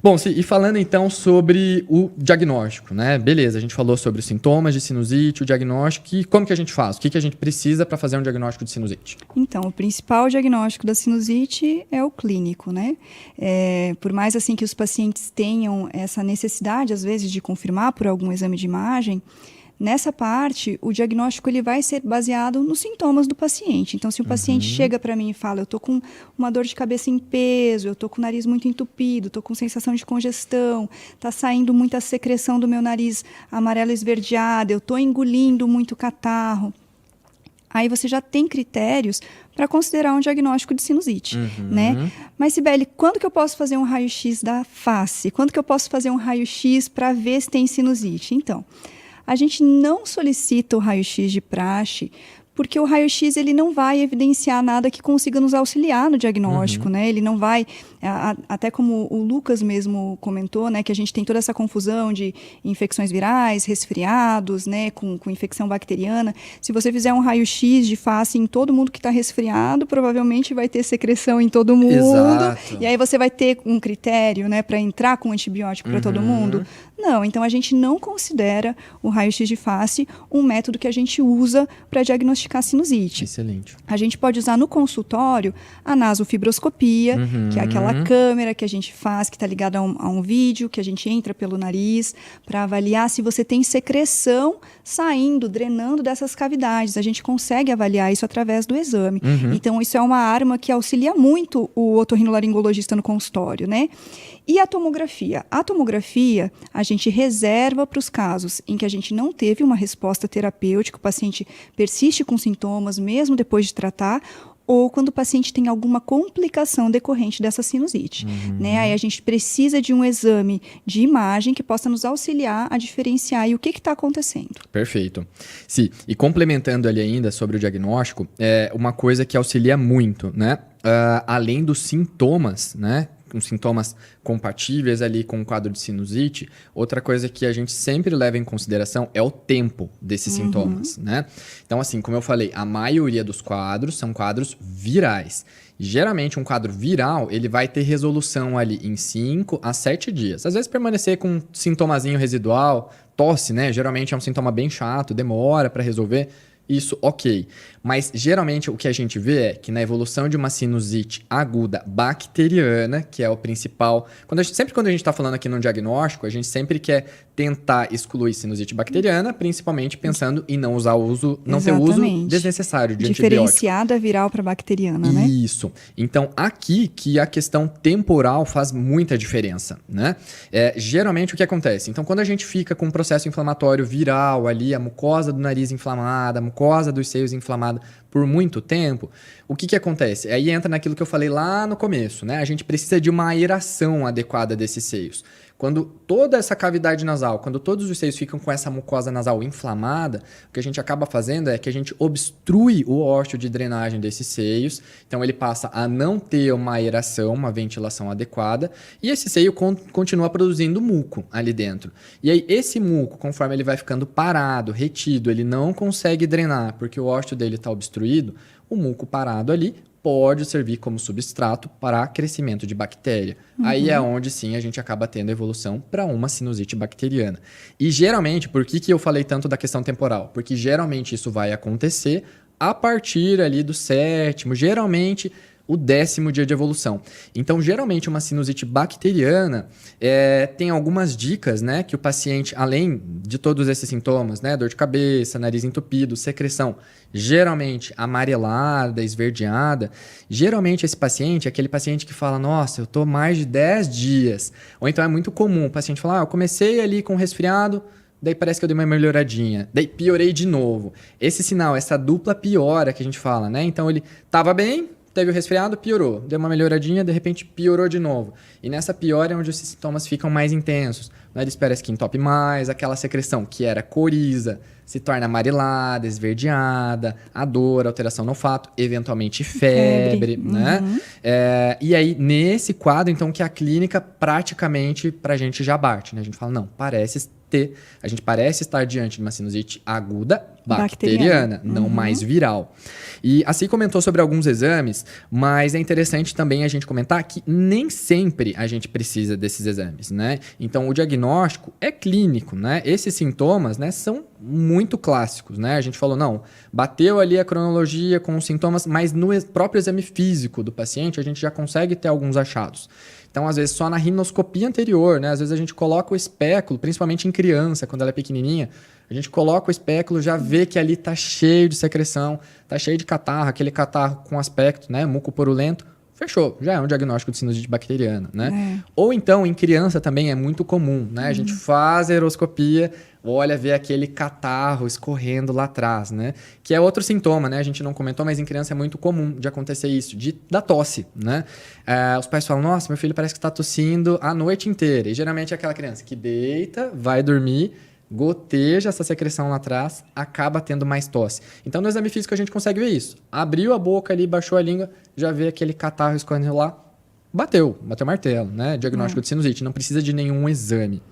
Bom, e falando então sobre o diagnóstico, né? Beleza, a gente falou sobre os sintomas de sinusite, o diagnóstico e como que a gente faz? O que a gente precisa para fazer um diagnóstico de sinusite? Então, o principal diagnóstico da sinusite é o clínico, né? Por mais assim que os pacientes tenham essa necessidade, às vezes, de confirmar por algum exame de imagem, nessa parte, o diagnóstico ele vai ser baseado nos sintomas do paciente. Então, se o paciente chega para mim e fala, eu estou com uma dor de cabeça em peso, eu estou com o nariz muito entupido, estou com sensação de congestão, está saindo muita secreção do meu nariz amarelo esverdeado, eu estou engolindo muito catarro, aí você já tem critérios para considerar um diagnóstico de sinusite, né? Mas, Sibeli, quando que eu posso fazer um raio-x da face? Quando que eu posso fazer um raio-x para ver se tem sinusite? Então, a gente não solicita o raio-x de praxe, porque o raio-x ele não vai evidenciar nada que consiga nos auxiliar no diagnóstico, né? Ele não vai, até como o Lucas mesmo comentou, né, que a gente tem toda essa confusão de infecções virais, resfriados, né, com infecção bacteriana. Se você fizer um raio-x de face em todo mundo que está resfriado, provavelmente vai ter secreção em todo mundo. Exato. E aí você vai ter um critério, né, para entrar com antibiótico para todo mundo? Não, então a gente não considera o raio-x de face um método que a gente usa para diagnosticar sinusite. Excelente. A gente pode usar no consultório a nasofibroscopia, que é aquela câmera que a gente faz, que está ligada a um vídeo, que a gente entra pelo nariz para avaliar se você tem secreção saindo, drenando dessas cavidades. A gente consegue avaliar isso através do exame. Então, isso é uma arma que auxilia muito o otorrinolaringologista no consultório, né? E a tomografia? A tomografia, a gente reserva para os casos em que a gente não teve uma resposta terapêutica, o paciente persiste com sintomas mesmo depois de tratar, ou quando o paciente tem alguma complicação decorrente dessa sinusite, né? Aí a gente precisa de um exame de imagem que possa nos auxiliar a diferenciar aí o que está acontecendo. Perfeito. Sim, e complementando ali ainda sobre o diagnóstico, é uma coisa que auxilia muito, né? Além dos sintomas, né? Com sintomas compatíveis ali com o quadro de sinusite, outra coisa que a gente sempre leva em consideração é o tempo desses sintomas, né? Então, assim, como eu falei, a maioria dos quadros são quadros virais. Geralmente, um quadro viral, ele vai ter resolução ali em 5 a 7 dias. Às vezes, permanecer com um sintomazinho residual, tosse, né? Geralmente é um sintoma bem chato, demora para resolver. Isso, ok. Mas, geralmente, o que a gente vê é que na evolução de uma sinusite aguda bacteriana, que é o principal... Sempre quando a gente está falando aqui no diagnóstico, a gente sempre quer tentar excluir sinusite bacteriana, principalmente pensando em não ter uso desnecessário de antibiótico. Diferenciar da viral para bacteriana, né? Isso. Então, aqui que a questão temporal faz muita diferença, né? Geralmente, o que acontece? Então, quando a gente fica com um processo inflamatório viral ali, a mucosa do nariz inflamada, a mucosa dos seios inflamada por muito tempo, o que acontece? Aí entra naquilo que eu falei lá no começo, né? A gente precisa de uma aeração adequada desses seios. Quando toda essa cavidade nasal, quando todos os seios ficam com essa mucosa nasal inflamada, o que a gente acaba fazendo é que a gente obstrui o ósseo de drenagem desses seios, então ele passa a não ter uma aeração, uma ventilação adequada, e esse seio continua produzindo muco ali dentro. E aí esse muco, conforme ele vai ficando parado, retido, ele não consegue drenar porque o ósseo dele está obstruído, o muco parado ali pode servir como substrato para crescimento de bactéria. Aí é onde, sim, a gente acaba tendo evolução para uma sinusite bacteriana. E, geralmente, por que eu falei tanto da questão temporal? Porque, geralmente, isso vai acontecer a partir ali do 7º, geralmente o 10º dia de evolução. Então, geralmente, uma sinusite bacteriana tem algumas dicas, né? Que o paciente, além de todos esses sintomas, né? Dor de cabeça, nariz entupido, secreção, geralmente amarelada, esverdeada, geralmente esse paciente é aquele paciente que fala, nossa, eu tô mais de 10 dias. Ou então é muito comum o paciente falar, eu comecei ali com resfriado, daí parece que eu dei uma melhoradinha, daí piorei de novo. Esse sinal, essa dupla piora que a gente fala, né? Então ele tava bem, teve o resfriado, piorou. Deu uma melhoradinha, de repente piorou de novo. E nessa piora é onde os sintomas ficam mais intensos. O nariz parece que entope mais, aquela secreção que era coriza se torna amarelada, esverdeada, a dor, alteração no olfato, eventualmente febre, né? E aí, nesse quadro, então, que a clínica praticamente pra gente já bate, né? A gente fala, não, parece ter. A gente parece estar diante de uma sinusite aguda bacteriana, não mais viral. E assim comentou sobre alguns exames, mas é interessante também a gente comentar que nem sempre a gente precisa desses exames, né? Então, o diagnóstico é clínico, né? Esses sintomas, né, são muito clássicos, né? A gente falou, não, bateu ali a cronologia com os sintomas, mas no próprio exame físico do paciente, a gente já consegue ter alguns achados. Então, às vezes, só na rinoscopia anterior, né? Às vezes a gente coloca o espéculo, principalmente em criança, quando ela é pequenininha, a gente coloca o espéculo, já vê que ali tá cheio de secreção, tá cheio de catarro, aquele catarro com aspecto, né, mucoporulento, fechou, já é um diagnóstico de sinusite bacteriana, né? Ou então, em criança também é muito comum, né? A gente faz a aeroscopia, olha, vê aquele catarro escorrendo lá atrás, né? Que é outro sintoma, né? A gente não comentou, mas em criança é muito comum de acontecer isso, da tosse, né? Os pais falam, nossa, meu filho parece que está tossindo a noite inteira. E geralmente é aquela criança que deita, vai dormir, goteja essa secreção lá atrás, acaba tendo mais tosse. Então, no exame físico a gente consegue ver isso. Abriu a boca ali, baixou a língua, já vê aquele catarro escorrendo lá, bateu martelo, né? Diagnóstico de sinusite, não precisa de nenhum exame.